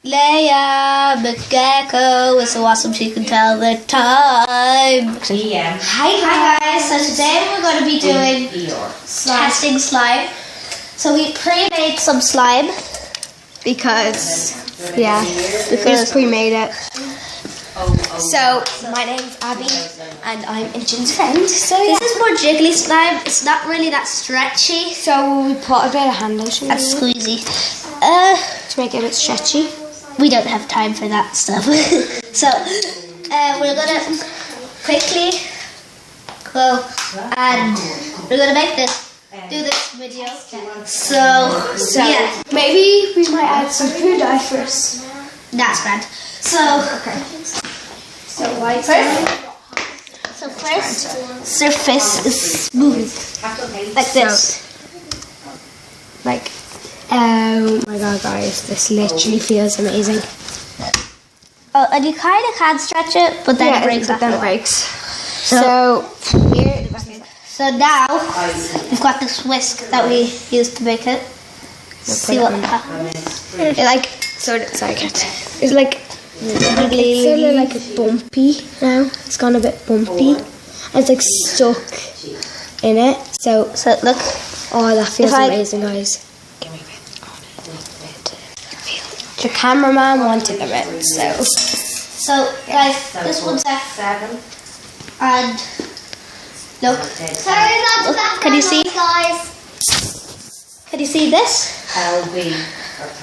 Leia McGecko is so awesome she can tell the time. Hi guys, so today we're going to be doing testing slime. So we pre-made some slime because we just pre-made it. So my name's Abby and I'm Inchin's friend. So this is more jiggly slime. It's not really that stretchy. So we put a bit of hand lotion That's squeezy. To make it a bit stretchy. We don't have time for that stuff. So we're gonna quickly go and we're gonna make do this video. So yeah, maybe we might add some food dye first. That's grand. So So white first surface is smooth like this. Oh my god, guys, this literally feels amazing. Oh, and you kind of can stretch it, but then it breaks. So here. So now we've got this whisk that we used to make it. See what happens. It's like bumpy now. It's gone a bit bumpy. And it's like stuck in it. So look. Oh, that feels amazing, guys. The cameraman wanted a bit, so guys, this one's at 7, and look, can you see, guys? Can you see this? LB.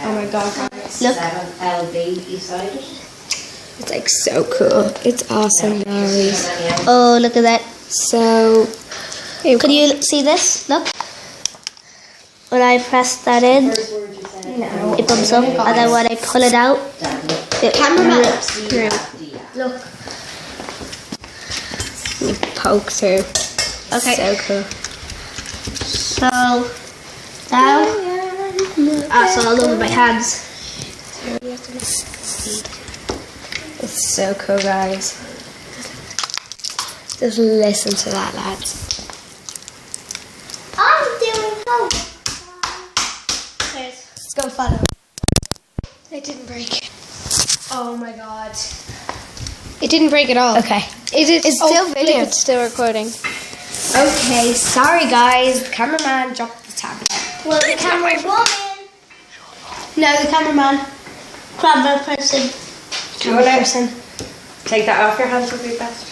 Oh my god, guys. Look, 7 LB beside it. It's like so cool. It's awesome, guys. Oh, look at that. So, can you see this? Look. When I press that in, it bumps up, and then when I pull it out, it rips through. Look. You poke through. Okay. So cool. So now, it's all over my hands. It's so cool, guys. Just listen to that, lads. I'm doing home. Let's go follow. It didn't break. Oh my god. It didn't break at all. Okay. It's still video. It's still recording. Okay, sorry guys. The cameraman dropped the tablet. Well, the camera woman. No, the cameraman. Camera person. Camera person. Take that off your hands would be best.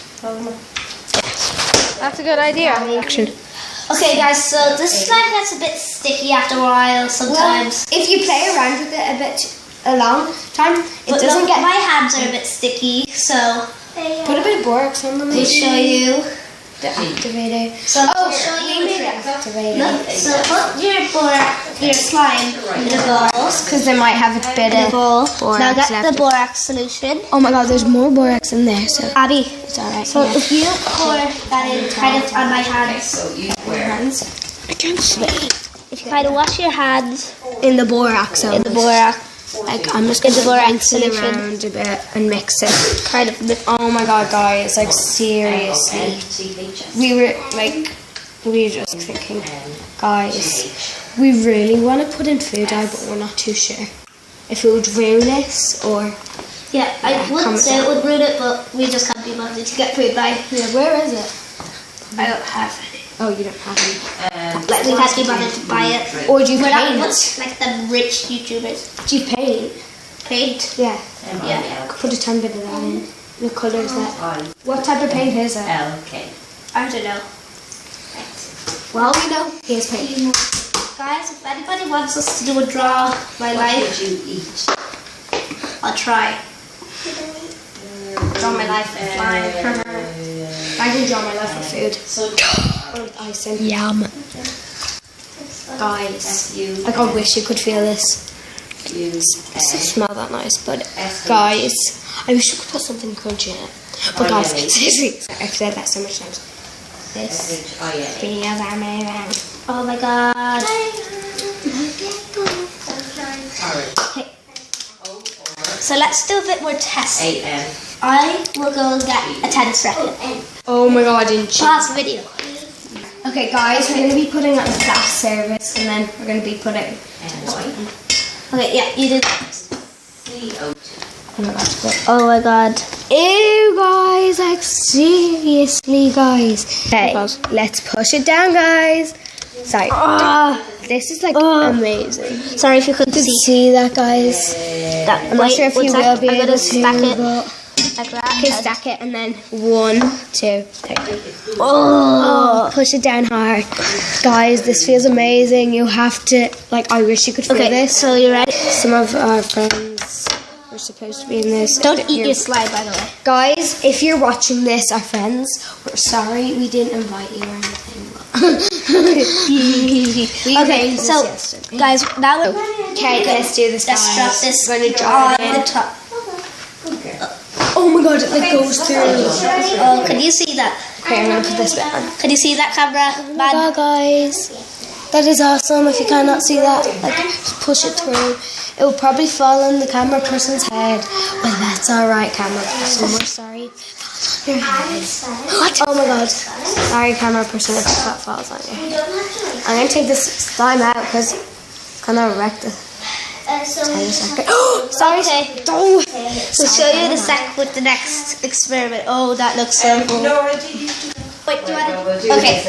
That's a good idea. Action. Okay guys, so this slime gets a bit sticky after a while sometimes. Well, if you play around with it a long time, But look, my hands are a bit sticky, so Put a bit of borax on them. let me show you. The activator. So I'll show you a trick. Activator. Look, so put your slime in the balls. Because they might have a bit of borax Now get left. the borax solution. Oh my god, there's more borax in there, so Abby, it's alright. so if you pour that in kind of on my hands, I can't see. if you kind of wash your hands In the borax. in the borax, I'm just in the borax mix it solution, around a bit and mix it. kind of Oh my god, guys, seriously. We were just thinking, guys, we really want to put in food dye, but we're not too sure if it would ruin this or. yeah, I wouldn't say it would ruin it, but we just can't be bothered to get food dye. Yeah, where is it? I don't have any. Oh, you don't have any. Like we can't be bothered to buy it. Or do you We're not paint? much like the rich YouTubers. Do you paint? Paint? Yeah. Yeah. Put a ton bit of that in. The colours that. What type of paint is it? LK. I don't know. Well, we know. Here's paint. Guys, if anybody wants us to do a draw my life, What did you eat? I'll try. Draw my life and fine. I can draw my life with food. So Or with icing. Yum. Guys, you. like I wish you could feel this. You. It doesn't smell that nice, but guys, I wish you could put something crunchy in it. But guys, seriously, I've said that so much times. This feels amazing. Oh my god. Okay. So let's do a bit more testing. 8M. I will go and get a tennis racket. Oh my god, didn't you? Pause the video. Okay guys, we're going to be putting it on fast service and then we're going to be putting... Okay, yeah, you do that. Oh my god. Ew, guys, like seriously, guys. Okay, let's push it down, guys. Sorry. This is like amazing. Sorry if you couldn't See that, guys? I'm not sure if you will be able to stack it but like that. okay, stack it and then 1, 2, 3. Oh, push it down hard, guys. This feels amazing. You have to like. I wish you could feel this. So you ready? Some of our friends are supposed to be in this. Don't eat your slime, by the way. Guys, if you're watching this, our friends, we're sorry we didn't invite you or anything. Okay, so guys, now we're okay. Let's do this. let's drop this We're gonna drop it on in. the top. Oh my god, it like goes through. Oh, can you see that? Okay, I'm gonna put this bit on. Can you see that, camera man? Oh guys, that is awesome. If you cannot see that, like just push it through. It will probably fall on the camera person's head. Well, that's alright, camera person. We're sorry. Your head. What? Oh my god. Sorry, camera person, if that falls on your head. I'm gonna take this slime out because it's gonna wreck the. Sorry. Okay. Oh. We'll show you in a sec with the next experiment. Oh, that looks so cool. Wait, do you want to? Okay,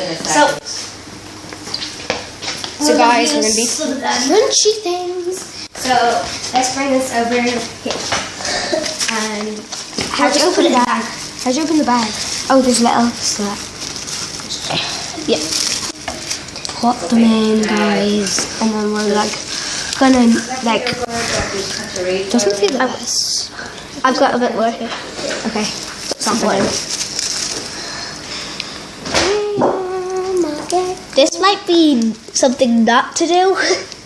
so guys, we're gonna be crunchy things. So let's bring this over here. And how'd you open the bag? How'd you open the bag? Oh, there's a little slap. Yeah. Put them in, guys, and then we're like gonna like. Doesn't feel the best. I've got a bit more here. Okay. This might be something not to do.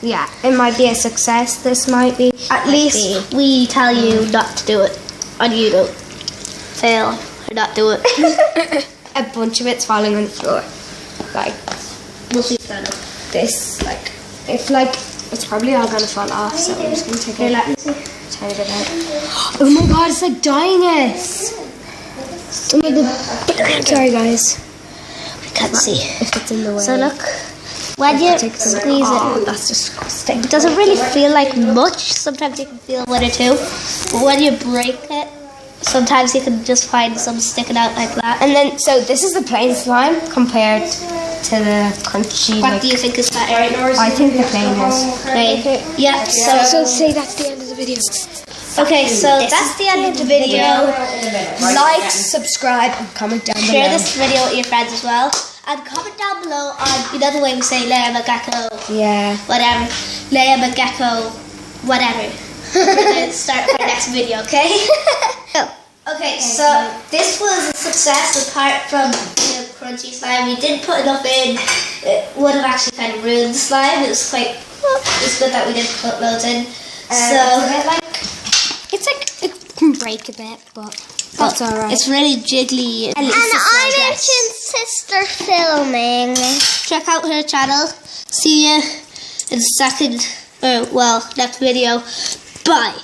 Yeah, it might be a success. This might be. At least we tell you not to do it, and you don't fail or not do it. A bunch of it's falling on the floor. Like We'll see that. this, like if like it's probably all gonna fall off. So I'm just gonna take it. Let me see. Tiny bit out. Oh my god, it's like dyeing us. Oh my god. Sorry guys. Can't see. If it's in the way. So look, when you squeeze it, That's disgusting. it doesn't really feel like much. Sometimes you can feel 1 or 2, but when you break it, sometimes you can just find some sticking out like that. And then, so this is the plain slime compared to the crunchy. What like, do you think is better? I think the plain is. Plain. Yeah. So say that's the end of the video. Okay, so that's the end of the video. Like, subscribe, and comment down below. Share this video with your friends as well. And comment down below on, you know the way we say Leia Magecko, Yeah. whatever. Leia Magecko, whatever. We're going to start our next video, okay? Okay, so this was a success apart from the crunchy slime. We didn't put enough in. It would have actually kind of ruined the slime. It was good that we didn't put loads in. It's like, it can break a bit, but that's alright. It's really jiggly. And I mentioned sister filming. check out her channel. See you in the second, next video. Bye.